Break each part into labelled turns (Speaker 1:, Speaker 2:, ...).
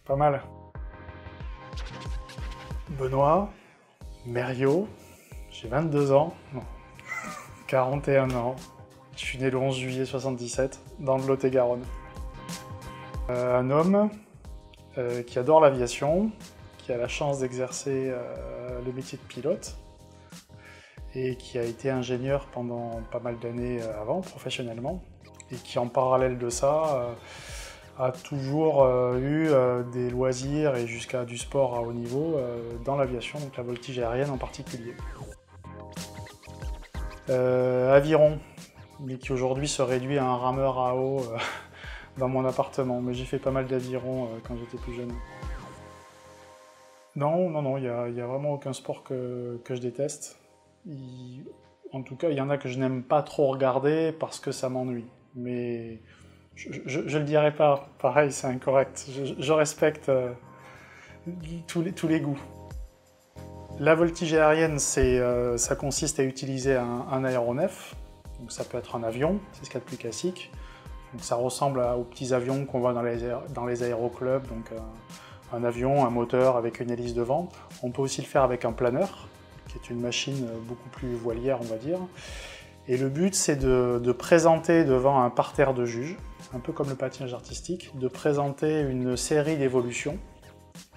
Speaker 1: Pas mal. Benoît, Mériot, j'ai 22 ans, non, 41 ans. Je suis né le 11 juillet 77 dans le Lot-et-Garonne. Un homme qui adore l'aviation, qui a la chance d'exercer le métier de pilote et qui a été ingénieur pendant pas mal d'années avant, professionnellement, et qui en parallèle de ça a toujours eu des loisirs et jusqu'à du sport à haut niveau dans l'aviation, donc la voltige aérienne en particulier. Aviron, mais qui aujourd'hui se réduit à un rameur à eau dans mon appartement, mais j'ai fait pas mal d'aviron quand j'étais plus jeune. Non, il y a vraiment aucun sport que je déteste. En tout cas, il y en a que je n'aime pas trop regarder parce que ça m'ennuie. Mais je le dirais pas, pareil, c'est incorrect. Je respecte tous les goûts. La voltige aérienne, ça consiste à utiliser un aéronef. Donc ça peut être un avion, c'est ce qu'il y a de plus classique. Donc ça ressemble aux petits avions qu'on voit dans les aéroclubs. Donc un avion, un moteur avec une hélice devant. On peut aussi le faire avec un planeur, qui est une machine beaucoup plus voilière, on va dire. Et le but, c'est de présenter devant un parterre de juges, un peu comme le patinage artistique, de présenter une série d'évolutions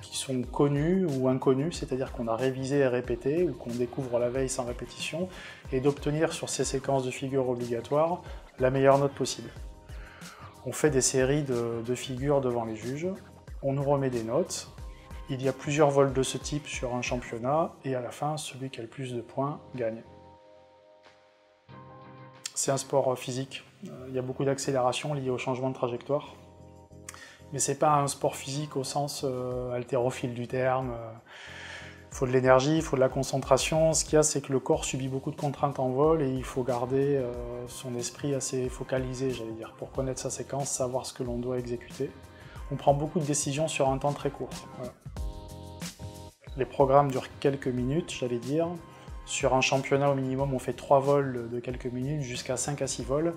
Speaker 1: qui sont connues ou inconnues, c'est-à-dire qu'on a révisé et répété, ou qu'on découvre la veille sans répétition, et d'obtenir sur ces séquences de figures obligatoires la meilleure note possible. On fait des séries de figures devant les juges, on nous remet des notes, il y a plusieurs vols de ce type sur un championnat, et à la fin, celui qui a le plus de points gagne. C'est un sport physique, il y a beaucoup d'accélération liée au changement de trajectoire, mais c'est pas un sport physique au sens haltérophile du terme. Il faut de l'énergie, il faut de la concentration. Ce qu'il y a, c'est que le corps subit beaucoup de contraintes en vol et il faut garder son esprit assez focalisé, j'allais dire, pour connaître sa séquence, savoir ce que l'on doit exécuter. On prend beaucoup de décisions sur un temps très court. Voilà. Les programmes durent quelques minutes, j'allais dire. Sur un championnat, au minimum, on fait 3 vols de quelques minutes, jusqu'à 5 à 6 vols.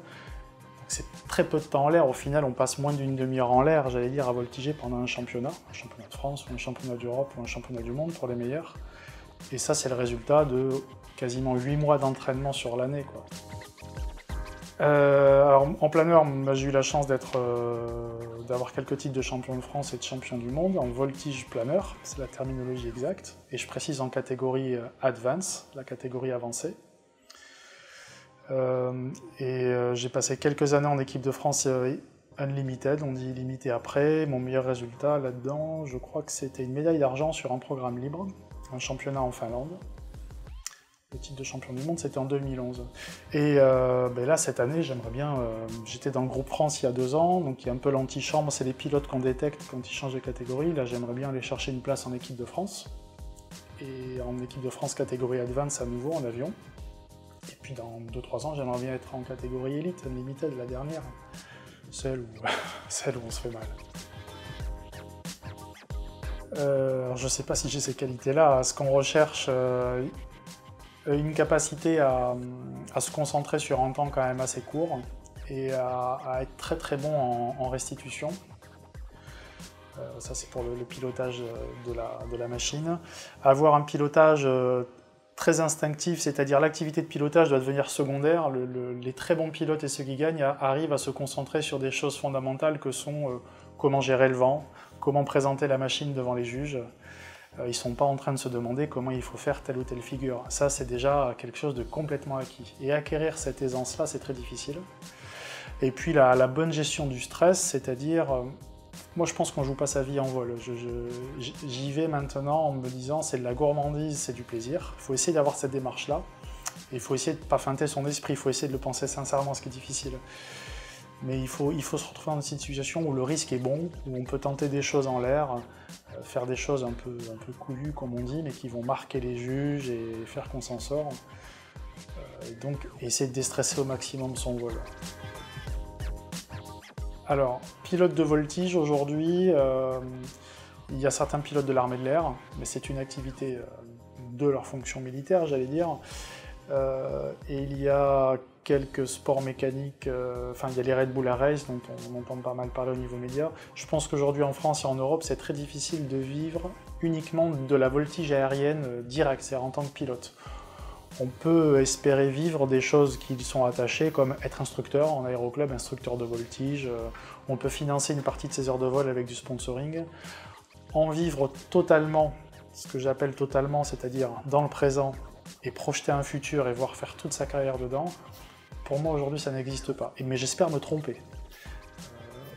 Speaker 1: C'est très peu de temps en l'air. Au final, on passe moins d'une demi-heure en l'air, j'allais dire, à voltiger pendant un championnat de France, ou un championnat d'Europe, ou un championnat du monde pour les meilleurs. Et ça, c'est le résultat de quasiment 8 mois d'entraînement sur l'année, quoi. Alors, en planeur, j'ai eu la chance d'avoir quelques titres de champion de France et de champion du monde en voltige planeur, c'est la terminologie exacte, et je précise en catégorie Advance, la catégorie avancée. J'ai passé quelques années en équipe de France Unlimited, on dit illimité après. Mon meilleur résultat là-dedans, je crois que c'était une médaille d'argent sur un programme libre, un championnat en Finlande. Le titre de champion du monde, c'était en 2011. Et là, cette année, j'aimerais bien... j'étais dans le groupe France il y a 2 ans, donc il y a un peu l'antichambre, c'est les pilotes qu'on détecte quand ils changent de catégorie. Là, j'aimerais bien aller chercher une place en équipe de France. Et en équipe de France catégorie Advance à nouveau, en avion. Et puis dans 2-3 ans, j'aimerais bien être en catégorie Elite, Unlimited, la dernière. Celle où on se fait mal. Alors je ne sais pas si j'ai ces qualités-là. Ce qu'on recherche... une capacité à se concentrer sur un temps quand même assez court et à être très très bon en restitution. Ça c'est pour le pilotage de la machine. Avoir un pilotage très instinctif, c'est-à-dire l'activité de pilotage doit devenir secondaire. Les très bons pilotes et ceux qui gagnent arrivent à se concentrer sur des choses fondamentales que sont comment gérer le vent, comment présenter la machine devant les juges. Ils ne sont pas en train de se demander comment il faut faire telle ou telle figure. Ça, c'est déjà quelque chose de complètement acquis. Et acquérir cette aisance-là, c'est très difficile. Et puis la bonne gestion du stress, c'est-à-dire... moi, je pense qu'on ne joue pas sa vie en vol. J'y vais maintenant en me disant c'est de la gourmandise, c'est du plaisir. Il faut essayer d'avoir cette démarche-là. Et il faut essayer de ne pas feinter son esprit, il faut essayer de le penser sincèrement, ce qui est difficile. Mais il faut se retrouver dans une situation où le risque est bon, où on peut tenter des choses en l'air, faire des choses un peu couillues, comme on dit, mais qui vont marquer les juges et faire qu'on s'en sort. Et donc, essayer de déstresser au maximum son vol. Alors, pilote de voltige, aujourd'hui, il y a certains pilotes de l'armée de l'air, mais c'est une activité de leur fonction militaire, j'allais dire. Et il y a quelques sports mécaniques, enfin il y a les Red Bull Race dont on entend pas mal parler au niveau média. Je pense qu'aujourd'hui en France et en Europe c'est très difficile de vivre uniquement de la voltige aérienne directe, c'est-à-dire en tant que pilote. On peut espérer vivre des choses qui y sont attachées, comme être instructeur en aéroclub, instructeur de voltige. On peut financer une partie de ses heures de vol avec du sponsoring. En vivre totalement, ce que j'appelle totalement, c'est-à-dire dans le présent, et projeter un futur et voir faire toute sa carrière dedans, pour moi aujourd'hui ça n'existe pas. Mais j'espère me tromper.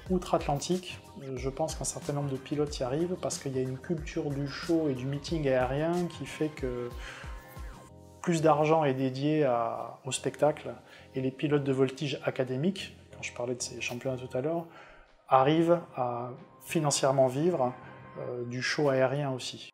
Speaker 1: Outre-Atlantique, je pense qu'un certain nombre de pilotes y arrivent parce qu'il y a une culture du show et du meeting aérien qui fait que plus d'argent est dédié au spectacle, et les pilotes de voltige académiques, quand je parlais de ces championnats tout à l'heure, arrivent à financièrement vivre du show aérien aussi.